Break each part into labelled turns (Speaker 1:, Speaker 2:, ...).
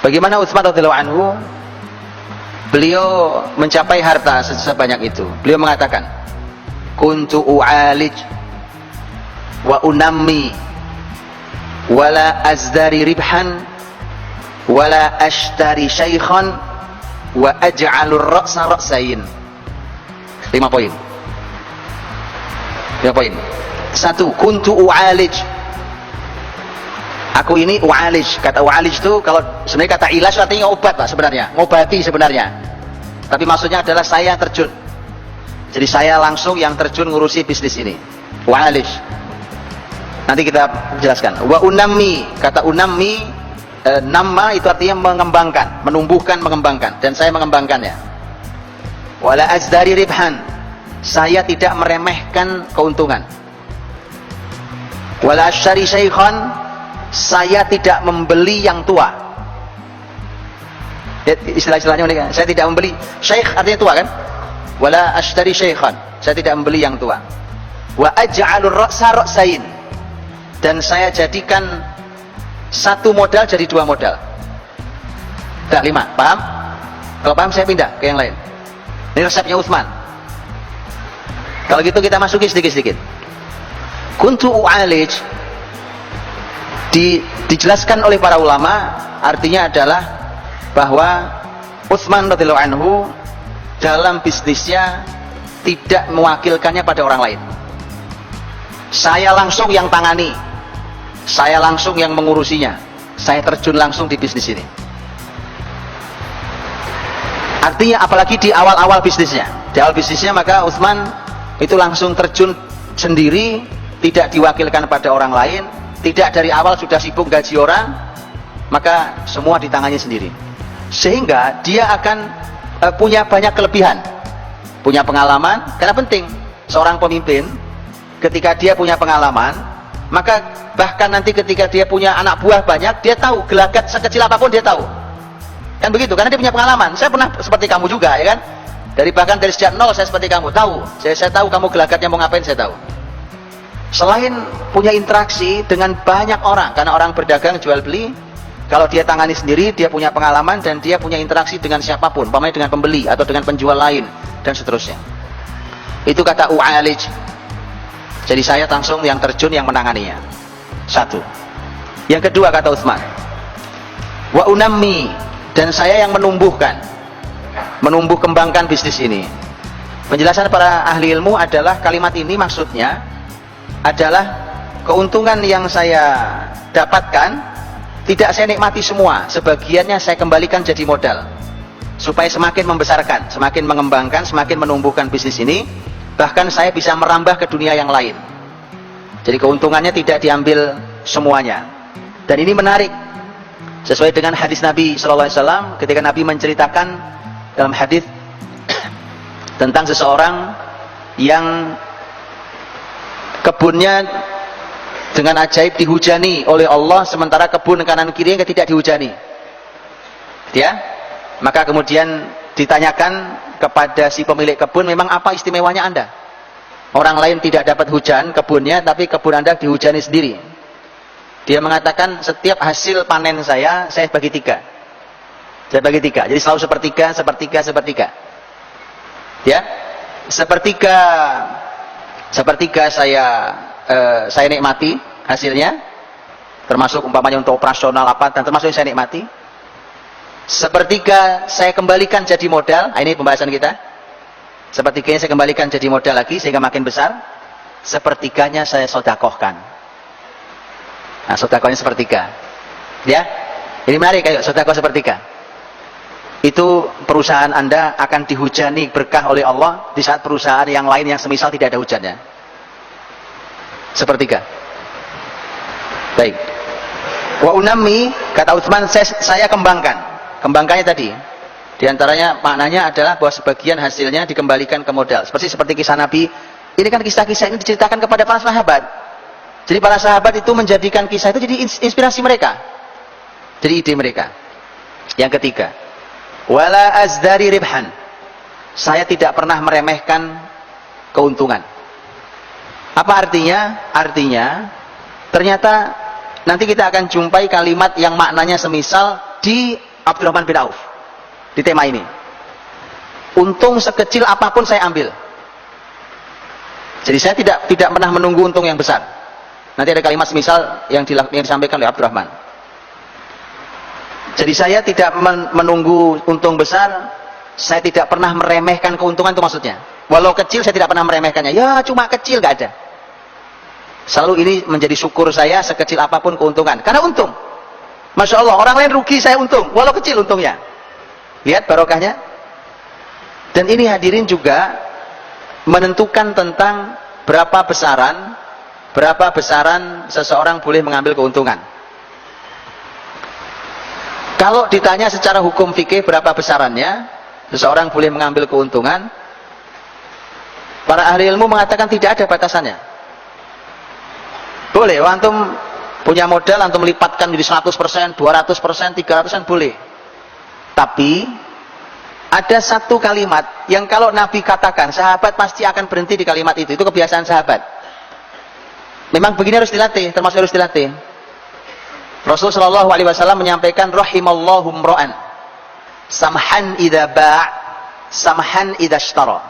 Speaker 1: Bagaimana Utsman radhiyallahu anhu beliau mencapai harta sebanyak itu? Beliau mengatakan, kuntu u'alij wa unammi wala azdari ribhan wala ashtari syaikhan wa aj'alur ra'sa ra'sain. 5 poin. 5 poin. 1, kuntu u'alij. Aku ini u'alij. Kata u'alij itu kalau sebenarnya kata ilaj artinya obat Pak sebenarnya, ngobati sebenarnya. Tapi maksudnya adalah saya terjun. Jadi saya langsung yang terjun ngurusi bisnis ini. U'alij. Nanti kita jelaskan. Wa unammi, kata unammi, nama itu artinya mengembangkan, menumbuhkan, mengembangkan, dan saya mengembangkannya. Wala azdari ribhan, saya tidak meremehkan keuntungan. Wala asyari syaikhan, saya tidak membeli yang tua. Istilah-istilahnya mereka, saya tidak membeli. Syaikh artinya tua kan? Wala ashtari syaikhan, saya tidak membeli yang tua. Wa aj'alur ra'sa ra'sain, dan saya jadikan satu modal jadi 2 modal. Dah 5, paham? Kalau paham saya pindah ke yang lain. Ini resepnya Utsman. Kalau gitu kita masuki sedikit-sedikit. Kuntu u'alij dijelaskan oleh para ulama, artinya adalah bahwa Utsman radhiyallahu anhu dalam bisnisnya tidak mewakilkannya pada orang lain. Saya langsung yang tangani, saya langsung yang mengurusinya, saya terjun langsung di bisnis ini. Artinya apalagi di awal-awal bisnisnya, maka Utsman itu langsung terjun sendiri, tidak diwakilkan pada orang lain, tidak dari awal sudah sibuk gaji orang, maka semua ditangani sendiri. Sehingga dia akan punya banyak kelebihan, punya pengalaman. Karena penting seorang pemimpin ketika dia punya pengalaman, maka bahkan nanti ketika dia punya anak buah banyak, dia tahu gelagat sekecil apapun dia tahu. Kan begitu, karena dia punya pengalaman. Saya pernah seperti kamu juga, ya kan? Bahkan dari sejak nol saya seperti kamu, tahu. Saya tahu kamu gelagatnya mau ngapain, saya tahu. Selain punya interaksi dengan banyak orang, karena orang berdagang jual beli, kalau dia tangani sendiri, dia punya pengalaman dan dia punya interaksi dengan siapapun, umpamanya dengan pembeli atau dengan penjual lain dan seterusnya. Itu kata u'alij. Jadi saya langsung yang terjun, yang menanganinya. 1. Yang kedua kata Utsman, wa unammi, dan saya yang menumbuh kembangkan bisnis ini. Penjelasan para ahli ilmu adalah kalimat ini maksudnya adalah keuntungan yang saya dapatkan tidak saya nikmati semua, sebagiannya saya kembalikan jadi modal supaya semakin membesarkan, semakin mengembangkan, semakin menumbuhkan bisnis ini. Bahkan saya bisa merambah ke dunia yang lain. Jadi keuntungannya tidak diambil semuanya. Dan ini menarik sesuai dengan hadis Nabi SAW ketika Nabi menceritakan dalam hadis tentang seseorang yang kebunnya dengan ajaib dihujani oleh Allah, sementara kebun kanan kirinya tidak dihujani. Ya, maka kemudian ditanyakan kepada si pemilik kebun, memang apa istimewanya Anda? Orang lain tidak dapat hujan kebunnya, tapi kebun Anda dihujani sendiri. Dia mengatakan, setiap hasil panen saya bagi 3. Saya bagi 3. Jadi selalu sepertiga. Ya, sepertiga saya nikmati hasilnya, termasuk umpamanya untuk operasional apa, dan termasuk yang saya nikmati. Sepertiga saya kembalikan jadi modal. Ini pembahasan kita. Sepertiganya saya kembalikan jadi modal lagi sehingga makin besar. Sepertiganya saya sedekahkan. Nah, sedekahnya sepertiga. Ya, ini menarik, kayak sedekah sepertiga. Itu perusahaan Anda akan dihujani berkah oleh Allah di saat perusahaan yang lain yang semisal tidak ada hujannya. Sepertiga. Baik. Wa unammi, kata Utsman, saya kembangkan. Kembangkannya tadi, diantaranya maknanya adalah bahwa sebagian hasilnya dikembalikan ke modal. Seperti kisah Nabi. Ini kan kisah-kisah ini diceritakan kepada para sahabat. Jadi para sahabat itu menjadikan kisah itu jadi inspirasi mereka, jadi ide mereka. Yang ketiga, wala azdari ribhan, saya tidak pernah meremehkan keuntungan. Apa artinya? Artinya ternyata nanti kita akan jumpai kalimat yang maknanya semisal di Abdurrahman bin Auf di tema ini. Untung sekecil apapun saya ambil. Jadi saya tidak pernah menunggu untung yang besar. Nanti ada kalimat semisal yang disampaikan oleh Abdurrahman. Jadi saya tidak menunggu untung besar, saya tidak pernah meremehkan keuntungan, itu maksudnya. Walau kecil saya tidak pernah meremehkannya. Ya cuma kecil, gak ada. Selalu ini menjadi syukur saya, sekecil apapun keuntungan. Karena untung. Masya Allah, orang lain rugi, saya untung. Walau kecil untungnya. Lihat barokahnya. Dan ini hadirin juga menentukan tentang berapa besaran seseorang boleh mengambil keuntungan. Kalau ditanya secara hukum fikih berapa besarannya seseorang boleh mengambil keuntungan, para ahli ilmu mengatakan tidak ada batasannya. Boleh, antum punya modal, antum lipatkan jadi 100%, 200%, 300% boleh. Tapi ada satu kalimat yang kalau Nabi katakan, sahabat pasti akan berhenti di kalimat itu. Itu kebiasaan sahabat. Memang begini harus dilatih, termasuk harus dilatih. Rasulullah SAW menyampaikan, rahimallahu mra'an samhan idza ba', samhan idza ishtara,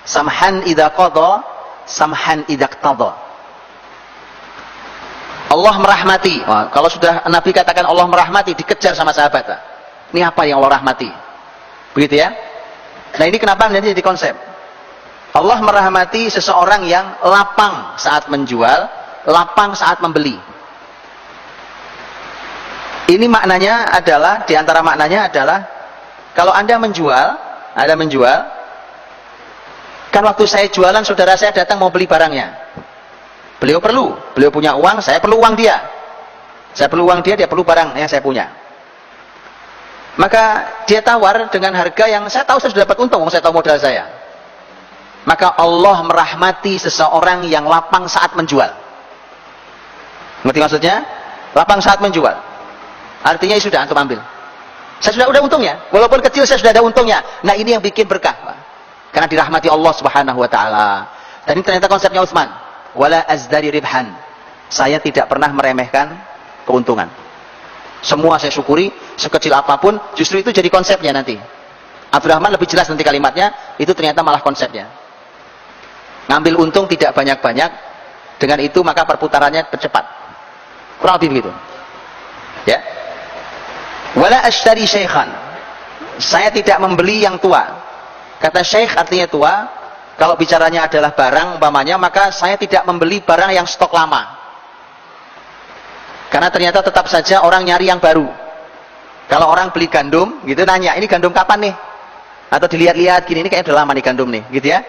Speaker 1: samhan idza qada, samhan idza iqtada. Allah merahmati. Wah, kalau sudah Nabi katakan Allah merahmati, dikejar sama sahabat. Ini apa yang Allah rahmati? Begitu ya. Nah ini kenapa nanti jadi konsep. Allah merahmati seseorang yang lapang saat menjual, lapang saat membeli. Ini maknanya adalah, diantara maknanya adalah, kalau Anda menjual, kan waktu saya jualan, saudara saya datang mau beli barangnya. Beliau punya uang, saya perlu uang dia. Saya perlu uang dia perlu barang yang saya punya. Maka dia tawar dengan harga yang saya tahu saya sudah dapat untung, saya tahu modal saya. Maka Allah merahmati seseorang yang lapang saat menjual. Ngerti maksudnya? Lapang saat menjual. Artinya ya sudah, antum ambil. Saya sudah untungnya, walaupun kecil saya sudah ada untungnya. Nah ini yang bikin berkah, karena dirahmati Allah Subhanahu Wa Taala. Dan ini ternyata konsepnya Utsman. Wala azdari ribhan. Saya tidak pernah meremehkan keuntungan. Semua saya syukuri, sekecil apapun, justru itu jadi konsepnya nanti. Abdurrahman lebih jelas nanti kalimatnya, itu ternyata malah konsepnya. Ngambil untung tidak banyak-banyak, dengan itu maka perputarannya percepat. Kurang lebih begitu. Ya. Wala ashtari syaikhan. Saya tidak membeli yang tua. Kata syaikh artinya tua. Kalau bicaranya adalah barang umpamanya, maka saya tidak membeli barang yang stok lama. Karena ternyata tetap saja orang nyari yang baru. Kalau orang beli gandum, gitu nanya, ini gandum kapan nih? Atau dilihat-lihat gini, ini kayaknya udah lama nih gandum nih, gitu ya.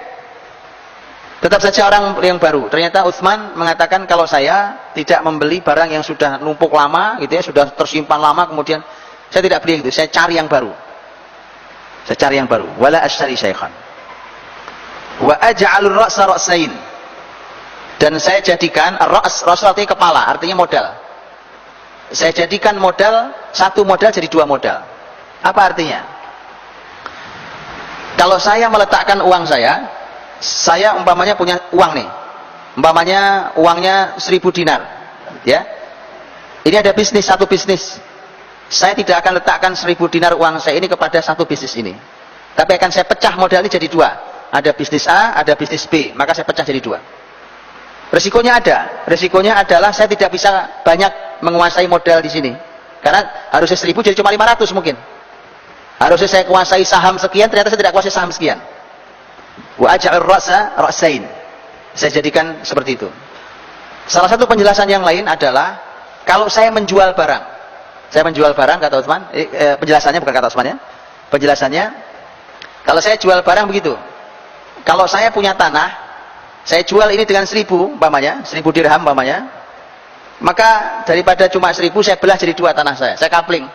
Speaker 1: Tetap saja orang yang baru. Ternyata Utsman mengatakan, kalau saya tidak membeli barang yang sudah numpuk lama, gitu ya, sudah tersimpan lama, kemudian saya tidak beli itu, saya cari yang baru. Saya cari yang baru. Wala ashtari syaikhan. Wa aj'alur ra'sa ra'sain. Dan saya jadikan ra's artinya kepala, artinya modal. Saya jadikan modal, satu modal jadi dua modal. Apa artinya? Kalau saya meletakkan uang saya umpamanya punya uang nih. Umpamanya uangnya 1000 dinar. Ya. Ini ada bisnis, satu bisnis. Saya tidak akan letakkan 1000 dinar uang saya ini kepada satu bisnis ini. Tapi akan saya pecah modal ini jadi dua. Ada bisnis A, ada bisnis B. Maka saya pecah jadi dua. Resikonya ada. Resikonya adalah saya tidak bisa banyak menguasai modal di sini. Karena harusnya 1000 jadi cuma 500 mungkin. Harusnya saya kuasai saham sekian, ternyata saya tidak kuasai saham sekian. Wa aj'al ra'sa ra'sain. Saya jadikan seperti itu. Salah satu penjelasan yang lain adalah kalau saya menjual barang. Saya menjual barang kata Utsman, penjelasannya bukan kata Utsman ya. Penjelasannya kalau saya jual barang begitu. Kalau saya punya tanah, saya jual ini dengan 1000 umpamanya, 1000 dirham umpamanya. Maka daripada cuma 1000 saya belah jadi dua tanah saya. Saya kapling.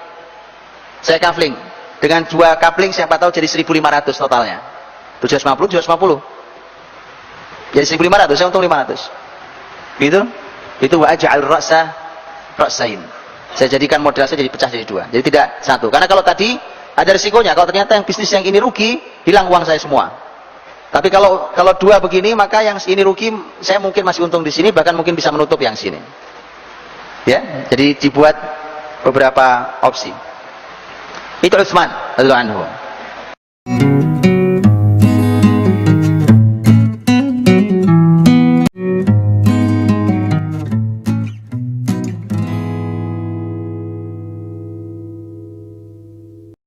Speaker 1: Dengan dua kapling siapa tahu jadi 1500 totalnya. 750. Jadi 1500, saya untung 500. Gitu? Itu wa aj'al ra'sa ra'sain. Saya jadikan modal saya jadi pecah jadi dua. Jadi tidak satu. Karena kalau tadi ada risikonya, kalau ternyata yang bisnis yang ini rugi, hilang uang saya semua. Tapi kalau dua begini, maka yang ini rugi, saya mungkin masih untung di sini, bahkan mungkin bisa menutup yang sini. Ya, jadi dibuat beberapa opsi. Itu Utsman radhiyallahu anhu.